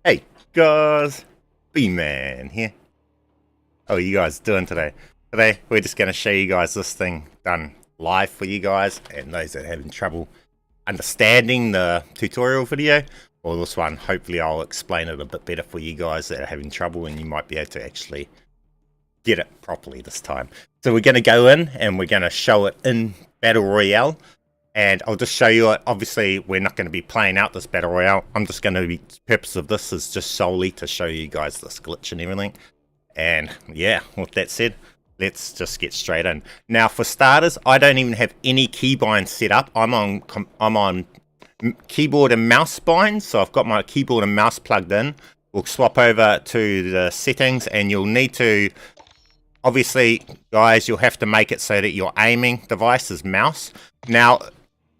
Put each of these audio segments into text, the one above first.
Hey guys, B-Man here. How are you guys doing today? Today we're just going to show you guys this thing done live for you guys, and those that are having trouble understanding the tutorial video, or this one, hopefully I'll explain it a bit better for you guys that are having trouble, and you might be able to actually get it properly this time. So we're going to go in and we're going to show it in Battle Royale. And I'll just show you it. Obviously, we're not going to be playing out this Battle Royale. I'm just going to be, the purpose of this is just solely to show you guys this glitch and everything. And yeah, with that said, let's just get straight in. Now, for starters, I don't even have any keybinds set up. I'm on keyboard and mouse binds, so I've got my keyboard and mouse plugged in. We'll swap over to the settings, and you'll need to, obviously, guys, you'll have to make it so that your aiming device is mouse. Now,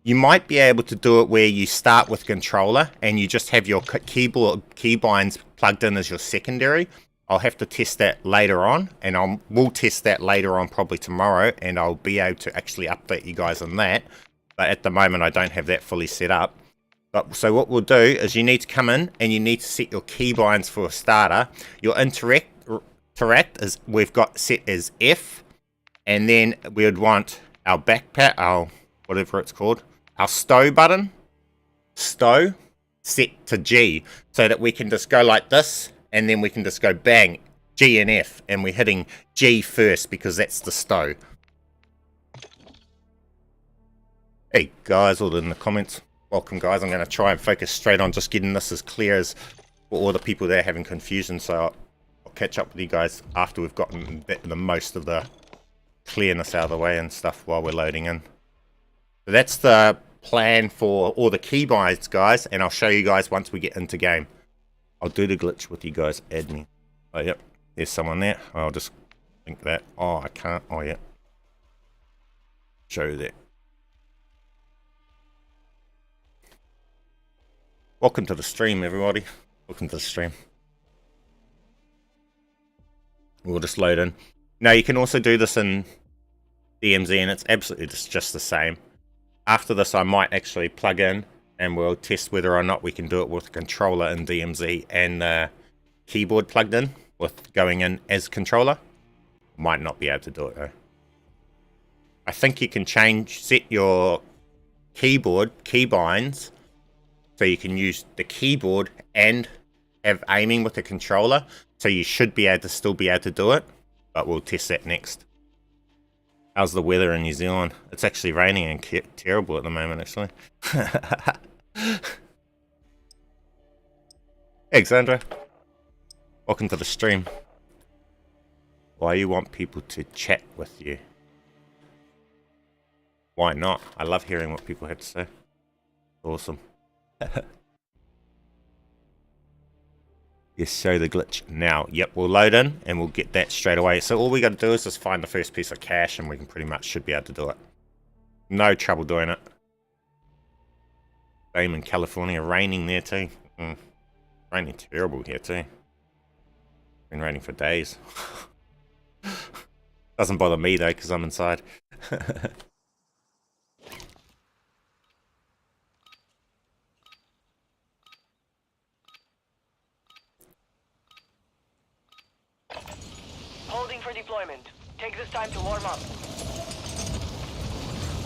you might be able to do it where you start with controller and you just have your keyboard keybinds plugged in as your secondary. I'll have to test that later on, and we'll test that later on probably tomorrow, and I'll be able to actually update you guys on that. But at the moment I don't have that fully set up. But so what we'll do is you need to come in and you need to set your keybinds for a starter. Your interact is we've got set as F, and then we would want our backpack, our whatever it's called, our stow button, stow, set to G, so that we can just go like this, and then we can just go bang, G and F, and we're hitting G first because that's the stow. Hey guys, all in the comments, welcome guys. I'm going to try and focus straight on just getting this as clear as for all the people that are having confusion, so I'll catch up with you guys after we've gotten the most of the clearness out of the way and stuff while we're loading in. So that's the plan for all the keybinds, guys, and I'll show you guys once we get into game. I'll do the glitch with you guys. Add me. Oh, yep. There's someone there. I'll just think that. Oh, I can't. Oh, yeah. Show that. Welcome to the stream, everybody. Welcome to the stream. We'll just load in. Now, you can also do this in DMZ, and it's absolutely just the same. After this, I might actually plug in, and we'll test whether or not we can do it with a controller in DMZ and the keyboard plugged in with going in as controller. Might not be able to do it though. I think you can set your keyboard keybinds so you can use the keyboard and have aiming with the controller. So you should be able to still be able to do it, but we'll test that next. How's the weather in New Zealand? It's actually raining and terrible at the moment, actually. Hey, Xandra. Welcome to the stream. Why you want people to chat with you? Why not? I love hearing what people have to say. Awesome. Yes, show the glitch now. Yep, we'll load in and we'll get that straight away. So all we got to do is just find the first piece of cash, and we can pretty much should be able to do it. No trouble doing it. Same in California, raining there too. Raining terrible here too. Been raining for days. Doesn't bother me though, because I'm inside. Holding for deployment. Take this time to warm up.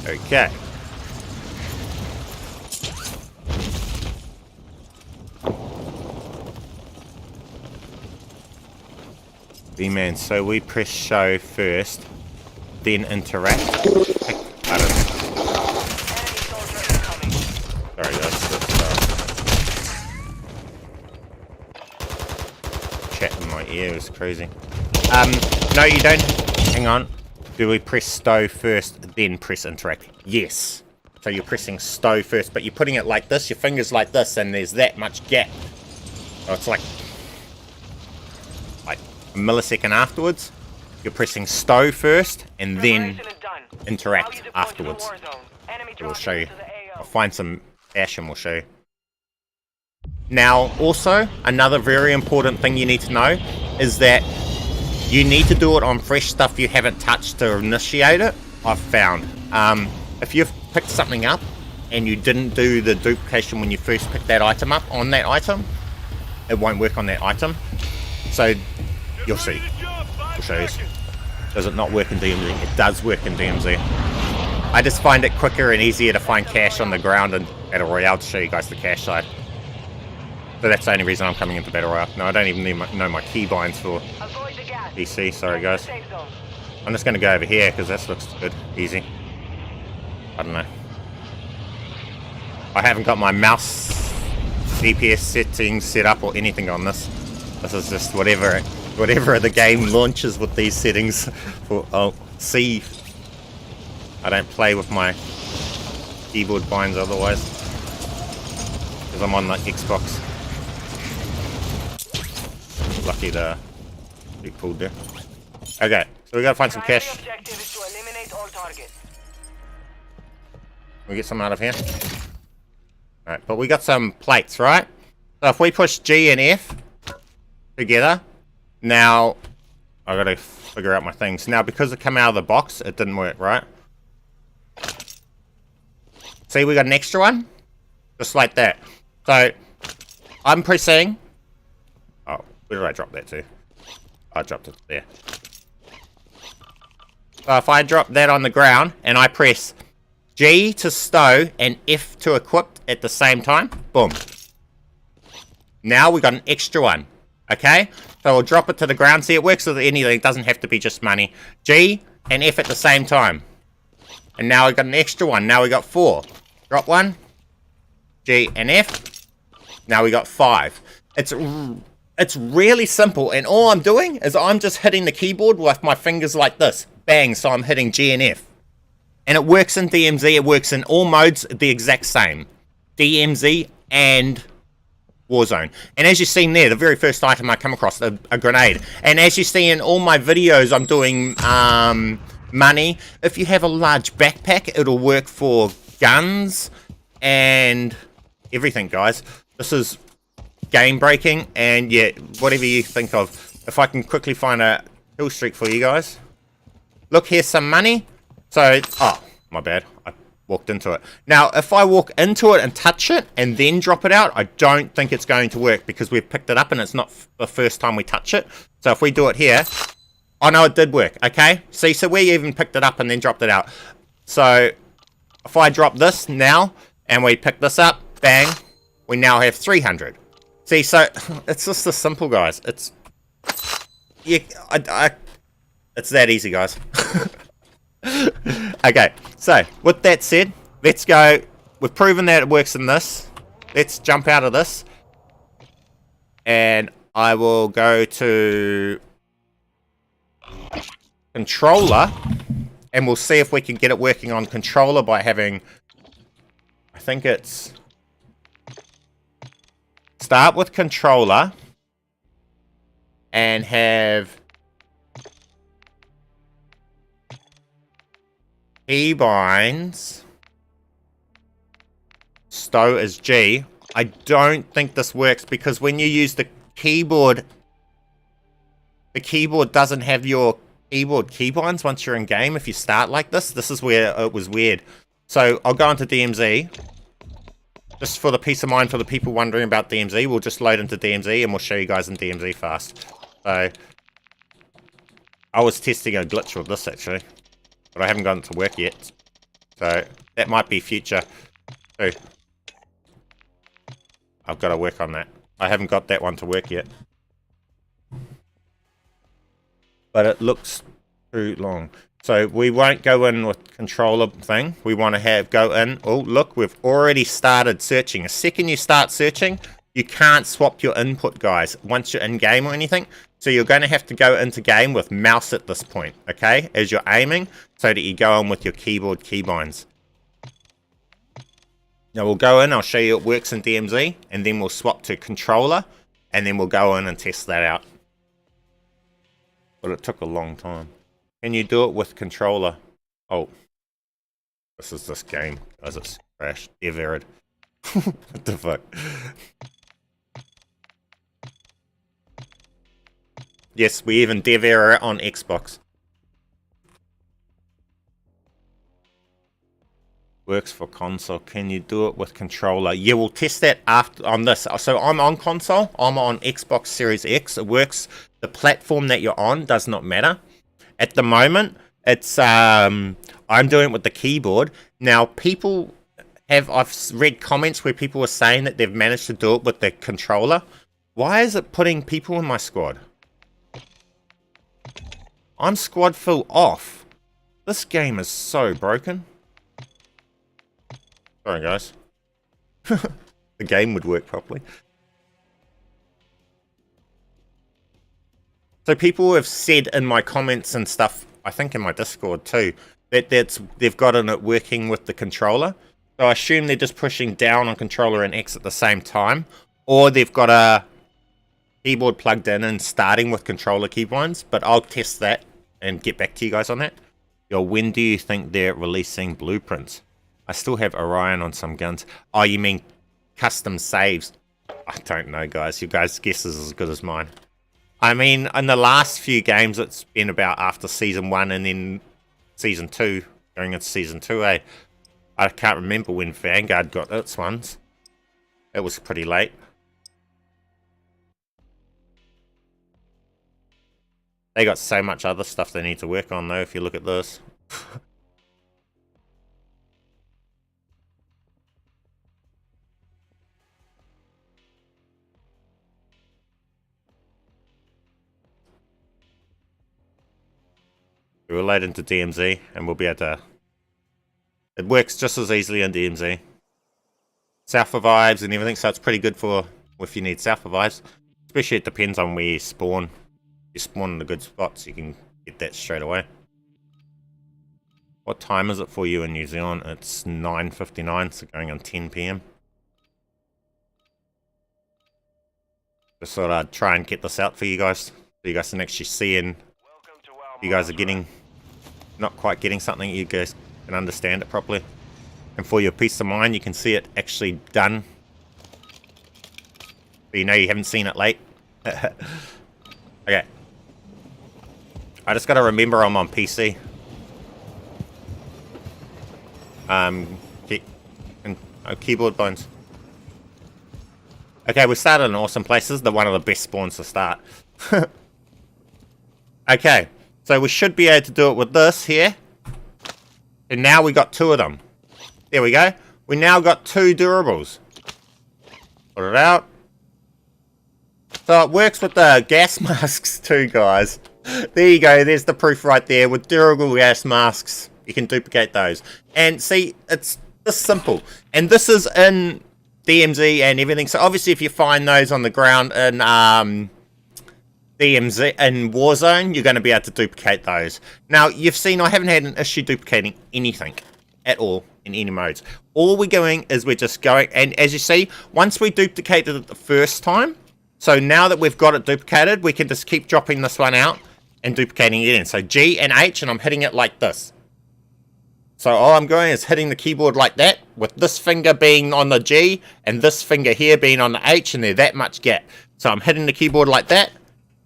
Okay. B-Man, so we press show first, then interact. Pick button. Enemy soldier incoming. Sorry, that's chat in my ear is crazy. No, you don't. Hang on. Do we press stow first, then press interact? Yes. So you're pressing stow first, but you're putting it like this, your fingers like this, and there's that much gap. So it's like a millisecond afterwards. You're pressing stow first, and then interact afterwards. So we'll show you. I'll find some ash and we'll show you. Now, also, another very important thing you need to know is that you need to do it on fresh stuff you haven't touched to initiate it, I've found. If you've picked something up and you didn't do the duplication when you first picked that item up on that item, it won't work on that item. So you'll see. We'll show you. Does it not work in DMZ? It does work in DMZ. I just find it quicker and easier to find cash on the ground and Battle Royale to show you guys the cash side. So that's the only reason I'm coming into Battle Royale. No, I don't even know my keybinds for PC. Sorry guys. I'm just going to go over here because this looks good. Easy. I don't know. I haven't got my mouse DPS settings set up or anything on this. This is just whatever the game launches with these settings. I'll see. I don't play with my keyboard binds otherwise because I'm on the Xbox. Lucky to be pulled there. Okay, so we gotta find some cash. We get some out of here. Alright, but we got some plates, right? So if we push G and F together, now I gotta figure out my things. Now because it came out of the box, it didn't work, right? See, we got an extra one? Just like that. So I'm pressing. Oh, where did I drop that to? I dropped it there. So if I drop that on the ground and I press G to stow and F to equip at the same time, boom. Now we got an extra one, okay? So we'll drop it to the ground. See, it works with anything. It doesn't have to be just money. G and F at the same time. And now we got an extra one. Now we got 4. Drop one. G and F. Now we got 5. It's really simple. And all I'm doing is I'm just hitting the keyboard with my fingers like this. Bang, so I'm hitting G and F. And it works in DMZ, it works in all modes the exact same. DMZ and Warzone. And as you've seen there, the very first item I come across, a grenade. And as you see in all my videos, I'm doing money. If you have a large backpack, it'll work for guns and everything, guys. This is game breaking, and yeah, whatever you think of. If I can quickly find a kill streak for you guys. Look, here's some money. So, oh, my bad. I walked into it. Now, if I walk into it and touch it and then drop it out, I don't think it's going to work because we've picked it up and it's not the first time we touch it. So if we do it here, oh no, it did work, okay? See, so we even picked it up and then dropped it out. So if I drop this now and we pick this up, bang, we now have 300. See, so it's just this simple, guys. It's, yeah, it's that easy, guys. Okay, so with that said, let's go. We've proven that it works in this. Let's jump out of this. And I will go to controller. And we'll see if we can get it working on controller by having, I think it's, start with controller. And have keybinds, stow as G. I don't think this works because when you use the keyboard doesn't have your keyboard keybinds once you're in game. If you start like this, this is where it was weird. So I'll go into DMZ. Just for the peace of mind for the people wondering about DMZ, we'll just load into DMZ and we'll show you guys in DMZ fast. So I was testing a glitch with this actually, but I haven't gotten it to work yet. So that might be future too. I've got to work on that. I haven't got that one to work yet. But it looks too long. So we won't go in with controller thing. We want to go in. Oh, look, we've already started searching. The second you start searching, you can't swap your input, guys, once you're in game or anything. So you're going to have to go into game with mouse at this point, okay, as you're aiming, so that you go in with your keyboard keybinds. Now we'll go in, I'll show you it works in DMZ, and then we'll swap to controller, and then we'll go in and test that out. But it took a long time. Can you do it with controller? Oh, this is this game, guys, it's crashed, dev-errored. What the fuck? Yes, we even dev-error it on Xbox. Works for console. Can you do it with controller? Yeah, we'll test that after on this. So I'm on console. I'm on Xbox Series X. It works. The platform that you're on does not matter. At the moment, it's I'm doing it with the keyboard. Now, I've read comments where people were saying that they've managed to do it with the controller. Why is it putting people in my squad? I'm squad full off. This game is so broken. Sorry, guys. The game would work properly. So people have said in my comments and stuff, I think in my Discord too, that they've gotten it working with the controller. So I assume they're just pushing down on controller and X at the same time. Or they've got a keyboard plugged in and starting with controller keybinds. But I'll test that and get back to you guys on that. Yo, when do you think they're releasing blueprints? I still have Orion on some guns. Oh, you mean custom saves? I don't know, guys. Your guys' guess is as good as mine. I mean, in the last few games, it's been about after Season 1 and then Season 2, going into Season 2, eh? I can't remember when Vanguard got its ones. It was pretty late. They got so much other stuff they need to work on, though, if you look at this. We're related to DMZ, and we'll be able to... It works just as easily in DMZ. South for vibes and everything, so it's pretty good for if you need south for vibes. Especially it depends on where you spawn. If you spawn in the good spots, you can get that straight away. What time is it for you in New Zealand? It's 9:59, so going on 10 PM. Just thought I'd try and get this out for you guys, so you guys can actually see and you guys are getting, not quite getting something, you guys can understand it properly. And for your peace of mind, you can see it actually done. So you know you haven't seen it late. Okay. I just gotta remember I'm on PC. Keyboard bones. Okay, we started in awesome places. They're one of the best spawns to start. Okay, so we should be able to do it with this here. And now we got two of them. There we go. We now got two durables. Put it out. So it works with the gas masks too, guys. There you go. There's the proof right there. With durable gas masks, you can duplicate those. And see, it's this simple. And this is in DMZ and everything. So obviously if you find those on the ground in DMZ and Warzone, you're going to be able to duplicate those. Now, you've seen I haven't had an issue duplicating anything at all in any modes. All we're doing is we're just going, and as you see, once we duplicated it the first time, so now that we've got it duplicated, we can just keep dropping this one out and duplicating it in. So G and H, and I'm hitting it like this. So all I'm going is hitting the keyboard like that, with this finger being on the G, and this finger here being on the H, and they're that much gap. So I'm hitting the keyboard like that,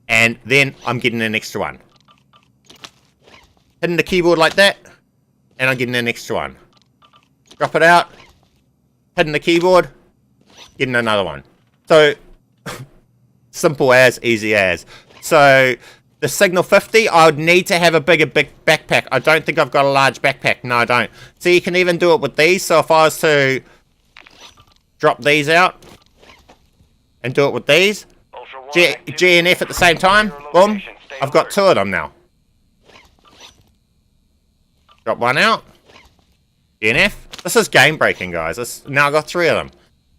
and then I'm getting an extra one. Hitting the keyboard like that, and I'm getting an extra one. Drop it out, hitting the keyboard, getting another one. So, simple as, easy as. So, the Signal 50, I would need to have a big backpack. I don't think I've got a large backpack. No, I don't. So, you can even do it with these. So, if I was to drop these out and do it with these, G and F at the same time, boom, I've got two of them now. Drop one out, G and F. This is game breaking, guys. Now I've got three of them.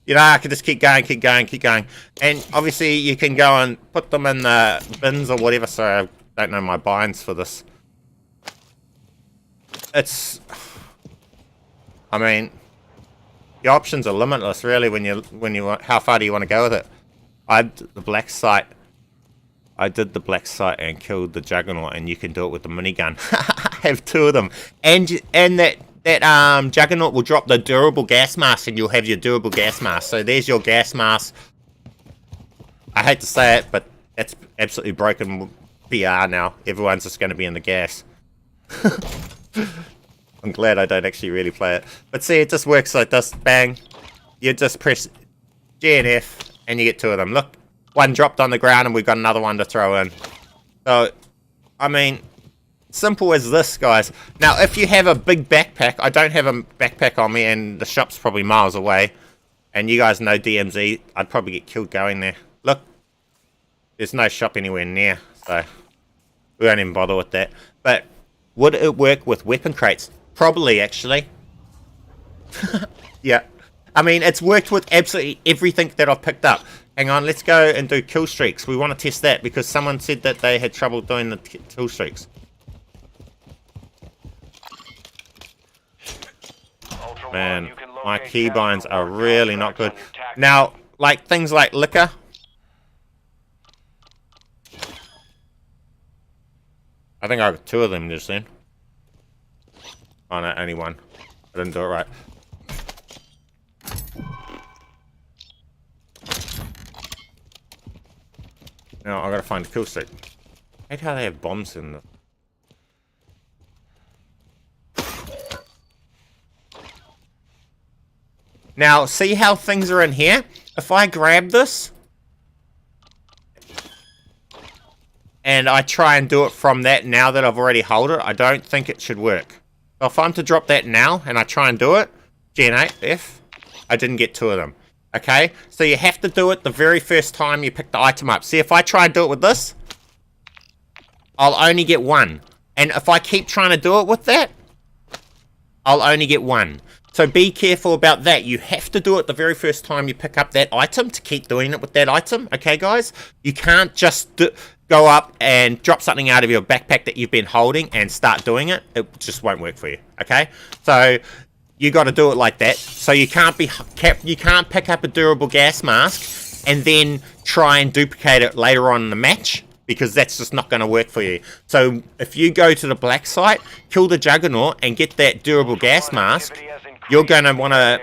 You know, I can just keep going, keep going, keep going. And obviously you can go and put them in the bins or whatever. So I don't know my binds for this. It's, I mean, the options are limitless really when you how far do you want to go with it. I did the black site and killed the Juggernaut, and you can do it with the minigun. I have two of them, and that Juggernaut will drop the durable gas mask, and you'll have your durable gas mask. So there's your gas mask. I hate to say it, but that's absolutely broken PR now. Everyone's just going to be in the gas. I'm glad I don't actually really play it. But see, it just works like this. Bang. You just press G and F and you get 2 of them. Look, one dropped on the ground and we've got another one to throw in. So, I mean, simple as this, guys. Now, if you have a big backpack, I don't have a backpack on me and the shop's probably miles away. And you guys know DMZ, I'd probably get killed going there. Look, there's no shop anywhere near, so we won't even bother with that. But would it work with weapon crates? Probably, actually. Yeah. I mean, it's worked with absolutely everything that I've picked up. Hang on, let's go and do kill streaks. We want to test that because someone said that they had trouble doing the kill streaks. Man, my keybinds are really not good. Now, like things like liquor. I think I got 2 of them just then. Oh no, only 1. I didn't do it right. Now I gotta find a kill streak. I hate how they have bombs in them. Now, see how things are in here? If I grab this and I try and do it from that now that I've already held it, I don't think it should work. So if I'm to drop that now and I try and do it, Gen 8, F, I didn't get 2 of them. Okay? So you have to do it the very first time you pick the item up. See, if I try and do it with this, I'll only get 1. And if I keep trying to do it with that, I'll only get 1. So be careful about that. You have to do it the very first time you pick up that item to keep doing it with that item. Okay, guys? You can't just go up and drop something out of your backpack that you've been holding and start doing it. It just won't work for you. Okay? So you got to do it like that. So you can't pick up a durable gas mask and then try and duplicate it later on in the match, because that's just not going to work for you. So if you go to the black site, kill the Juggernaut and get that durable gas mask, you're going to want to...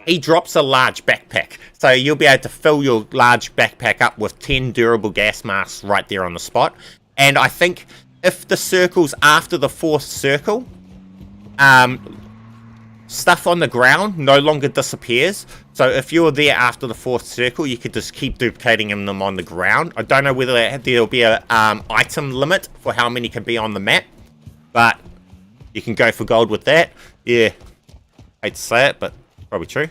He drops a large backpack. So you'll be able to fill your large backpack up with 10 durable gas masks right there on the spot. And I think if the circle's after the 4th circle, stuff on the ground no longer disappears. So if you're there after the 4th circle, you could just keep duplicating them on the ground. I don't know whether there'll be a item limit for how many can be on the map, but you can go for gold with that. Yeah, hate to say it, but probably true.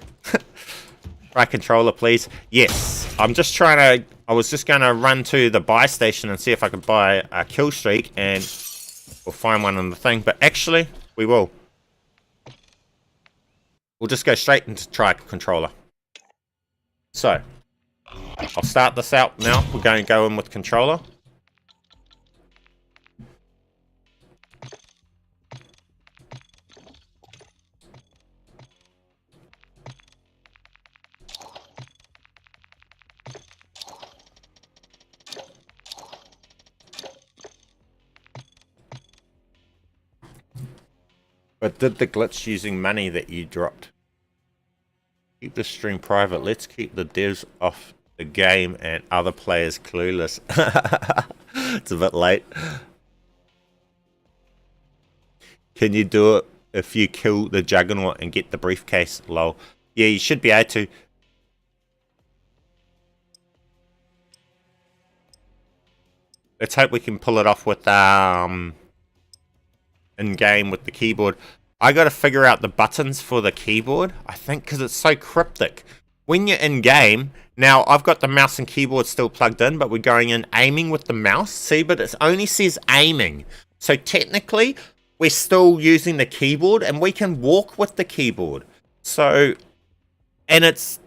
Right controller, please. Yes, I'm just trying to... I was just going to run to the buy station and see if I could buy a kill streak, and we'll find one on the thing. But actually, we will. We'll just go straight into try controller. So, I'll start this out now. We're going to go in with controller. But did the glitch using money that you dropped? Keep the stream private. Let's keep the devs off the game and other players clueless. It's a bit late. Can you do it if you kill the Juggernaut and get the briefcase? Lol. Yeah, you should be able to. Let's hope we can pull it off with in-game with the keyboard. I gotta figure out the buttons for the keyboard, I think, because it's so cryptic. When you're in-game, now I've got the mouse and keyboard still plugged in, but we're going in aiming with the mouse. See, but it only says aiming. So technically, we're still using the keyboard, and we can walk with the keyboard. So, and it's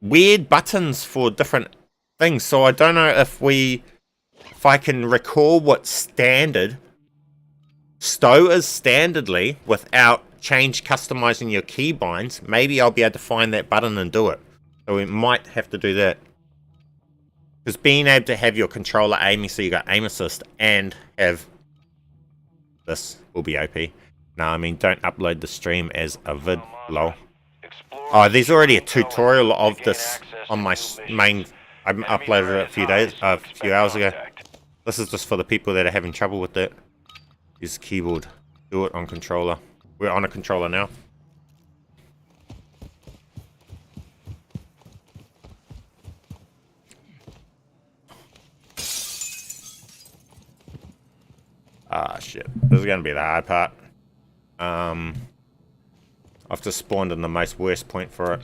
weird buttons for different things. So I don't know if I can recall what standard Stow is standardly without customizing your keybinds. Maybe I'll be able to find that button and do it. So we might have to do that. Because being able to have your controller aiming so you got aim assist and have this will be OP. No, I mean, don't upload the stream as a vid, lol. Oh, there's already a tutorial of this on my main. I uploaded it a few hours ago. This is just for the people that are having trouble with that. Use keyboard. do it on controller. We're on a controller now. Ah, shit. This is going to be the hard part. I've just spawned in the most worst point for it.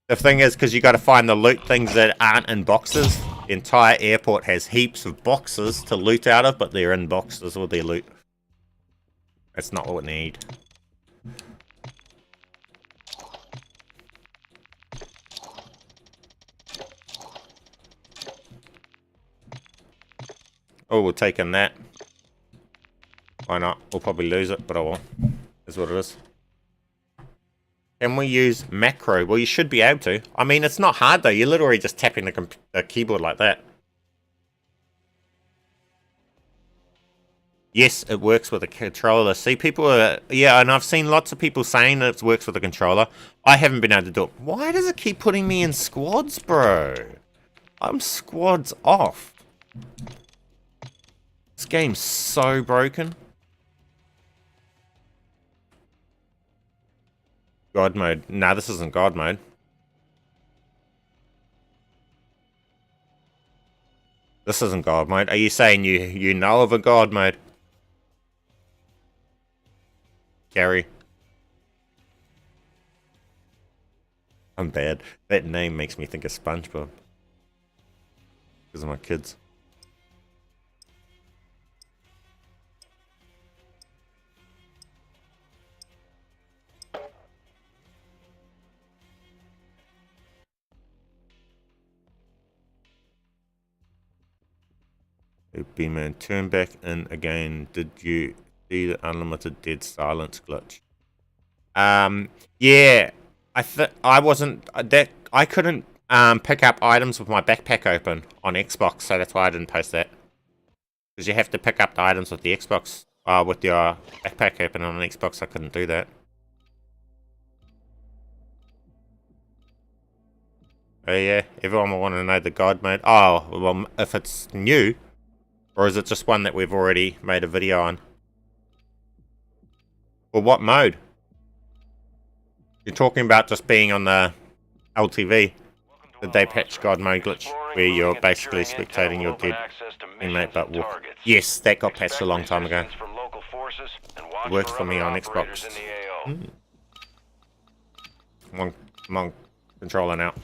The thing is, because you got to find the loot things that aren't in boxes. The entire airport has heaps of boxes to loot out of, but they're in boxes with their loot. That's not what we need. Oh, we're taking that. Why not? We'll probably lose it, but I will. Is what it is. Can we use macro? Well, you should be able to. I mean, it's not hard though. You're literally just tapping the keyboard like that. Yes, it works with a controller. See, people are... Yeah, and I've seen lots of people saying that it works with a controller. I haven't been able to do it. Why does it keep putting me in squads, bro? I'm squads off. This game's so broken. God mode. Nah, this isn't God mode. This isn't God mode. Are you saying you know of a God mode? Gary. I'm bad. That name makes me think of SpongeBob. Because of my kids. B-Man, turn back in again. Did you see the unlimited dead silence glitch? Yeah. I wasn't that I couldn't pick up items with my backpack open on Xbox, so that's why I didn't post that. Because you have to pick up the items with the Xbox, with your backpack open on an Xbox. I couldn't do that. Oh yeah, everyone will want to know the God mode. Oh, well, if it's new. Or is it just one that we've already made a video on? Well, what mode? You're talking about just being on the LTV. Did they patch God mode glitch where you're basically spectating your dead inmate but walk? Yes, that got patched a long time ago. It works for me on Xbox. I'm on controller now.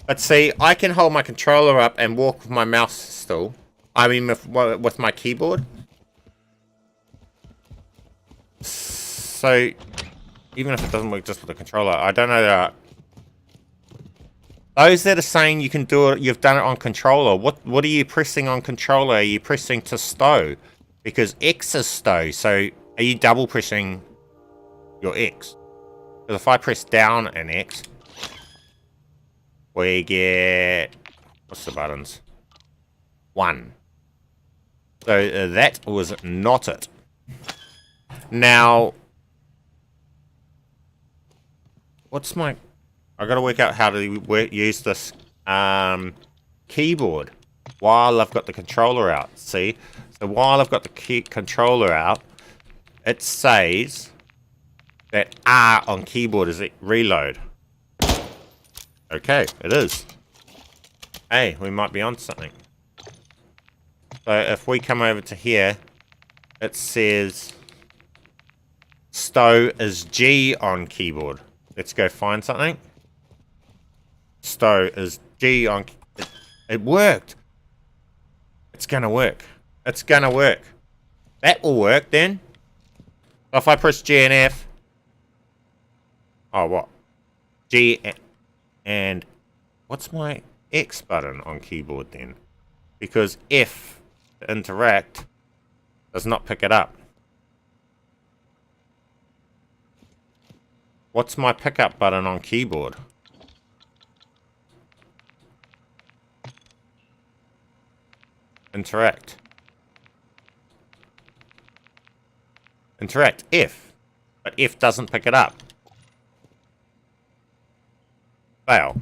But see, I can hold my controller up and walk with my mouse still. I mean, with my keyboard. So, even if it doesn't work just with the controller, I don't know that. Those that are saying you can do it, you've done it on controller. What are you pressing on controller? Are you pressing to stow? Because X is stow. So, are you double pressing your X? Because if I press down an X, we get... What's the buttons? 1. So that was not it. Now... What's my... I gotta work out how to use this keyboard while I've got the controller out. See? So while I've got the controller out, it says that R on keyboard is reload. Okay, it is. Hey, we might be on something. So if we come over to here, it says stow is G on keyboard. Let's go find something. Stow is G on... It worked. It's gonna work. It's gonna work. That will work then. If I press G and F... Oh, what? G and... What's my X button on keyboard then? Because F, to interact, does not pick it up. What's my pickup button on keyboard? Interact. Interact, F. But F doesn't pick it up. Fail.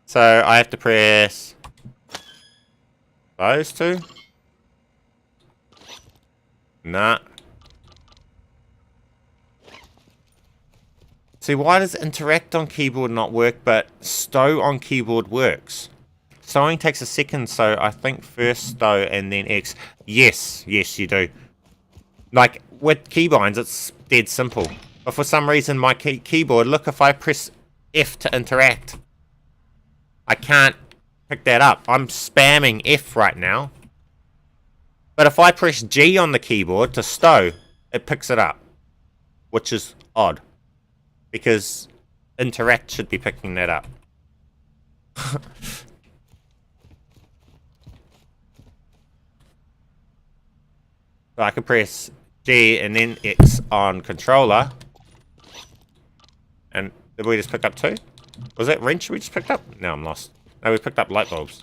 So I have to press those two. Nah. See, why does interact on keyboard not work, but stow on keyboard works? Stowing takes a second, so I think first stow and then X. Yes, yes, you do. Like, with keybinds, it's dead simple. But for some reason, my keyboard, look, if I press F to interact, I can't pick that up. I'm spamming F right now. But if I press G on the keyboard to stow, it picks it up. Which is odd. Because interact should be picking that up. So I can press G and then X on controller. And did we just pick up two? Was that wrench we just picked up? No, I'm lost. No, we picked up light bulbs.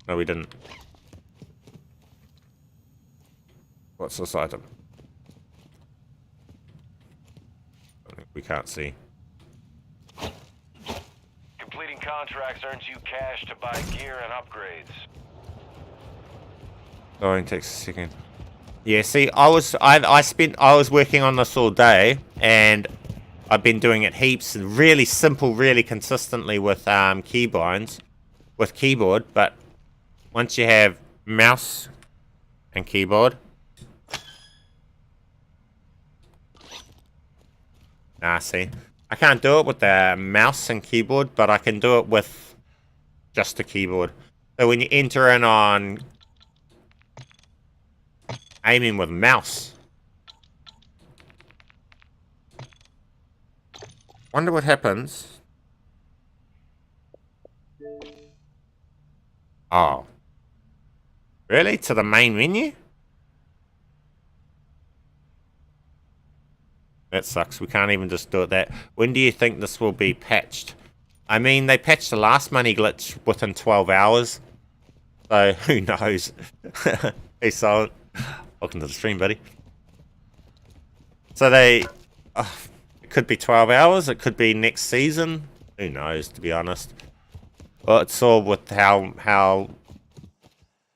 No, we didn't. What's this item? We can't see. Completing contracts earns you cash to buy gear and upgrades. Oh, it takes a second. Yeah, see, I was working on this all day, and I've been doing it heaps, and really simple, really consistently with keybinds, with keyboard. But once you have mouse and keyboard, see, I can't do it with the mouse and keyboard, but I can do it with just the keyboard. So when you enter in on aiming with mouse, wonder what happens. Oh, really? To the main menu? That sucks. We can't even just do it that. When do you think this will be patched? I mean, they patched the last money glitch within 12 hours. So, who knows? Hey, Silent. Welcome to the stream, buddy. So it could be 12 hours. It could be next season. Who knows, to be honest. Well, it's all with how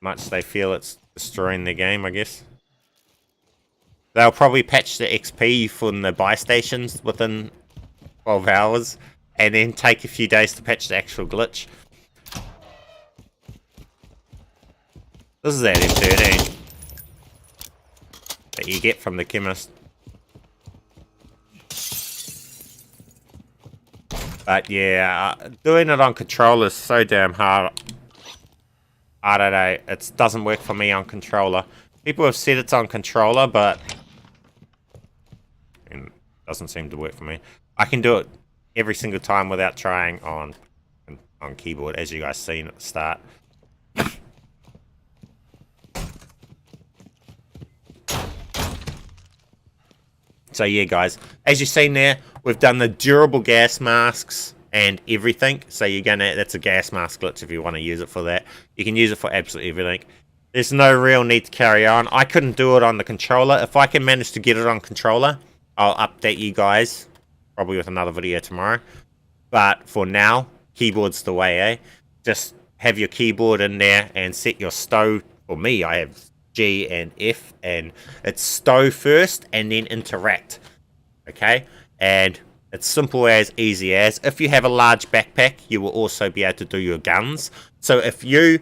much they feel it's destroying their game, I guess. They'll probably patch the XP from the buy stations within 12 hours, and then take a few days to patch the actual glitch. This is that M13 that you get from the chemist. But yeah, doing it on controller is so damn hard. I don't know, it doesn't work for me on controller. People have said it's on controller, but it doesn't seem to work for me. I can do it every single time without trying on keyboard, as you guys seen at the start. So yeah, guys, as you've seen there, we've done the durable gas masks and everything. So that's a gas mask glitch if you want to use it for that. You can use it for absolutely everything. There's no real need to carry on. I couldn't do it on the controller. If I can manage to get it on controller, I'll update you guys, probably with another video tomorrow. But for now, keyboard's the way, eh? Just have your keyboard in there and set your stow. For me, I have G and F, and it's stow first and then interact. Okay? And it's simple as, easy as. If you have a large backpack, you will also be able to do your guns. So if you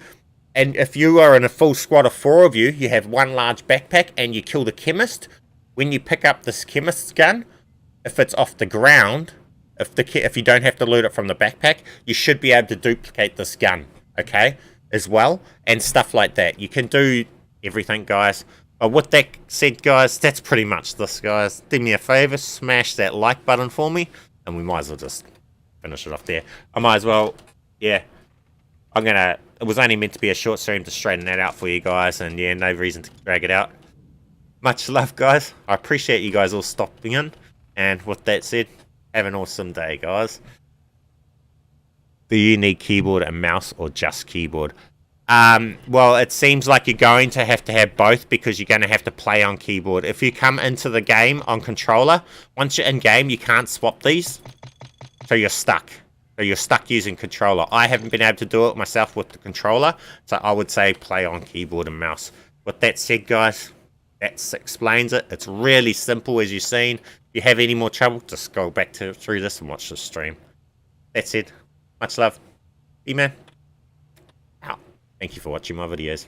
are in a full squad of 4 of you, you have one large backpack and you kill the chemist. When you pick up this chemist's gun, if it's off the ground, if you don't have to loot it from the backpack, you should be able to duplicate this gun, okay, as well, and stuff like that. You can do everything, guys. But with that said, guys, that's pretty much this, guys. Do me a favor, smash that like button for me, and we might as well just finish it off there. I might as well, yeah. It was only meant to be a short stream to straighten that out for you guys, and yeah, no reason to drag it out. Much love, guys. I appreciate you guys all stopping in, and with that said, have an awesome day, guys. Do you need keyboard and mouse, or just keyboard? Well, it seems like you're going to have both, because you're going to have to play on keyboard. If you come into the game on controller, once you're in game, you can't swap these, so you're stuck. So you're stuck using controller. I haven't been able to do it myself with the controller, so I would say play on keyboard and mouse. With that said, guys, that explains it. It's really simple, as you've seen. If you have any more trouble, just go back through this and watch the stream. That's it. Much love. E-Man. Out. Thank you for watching my videos.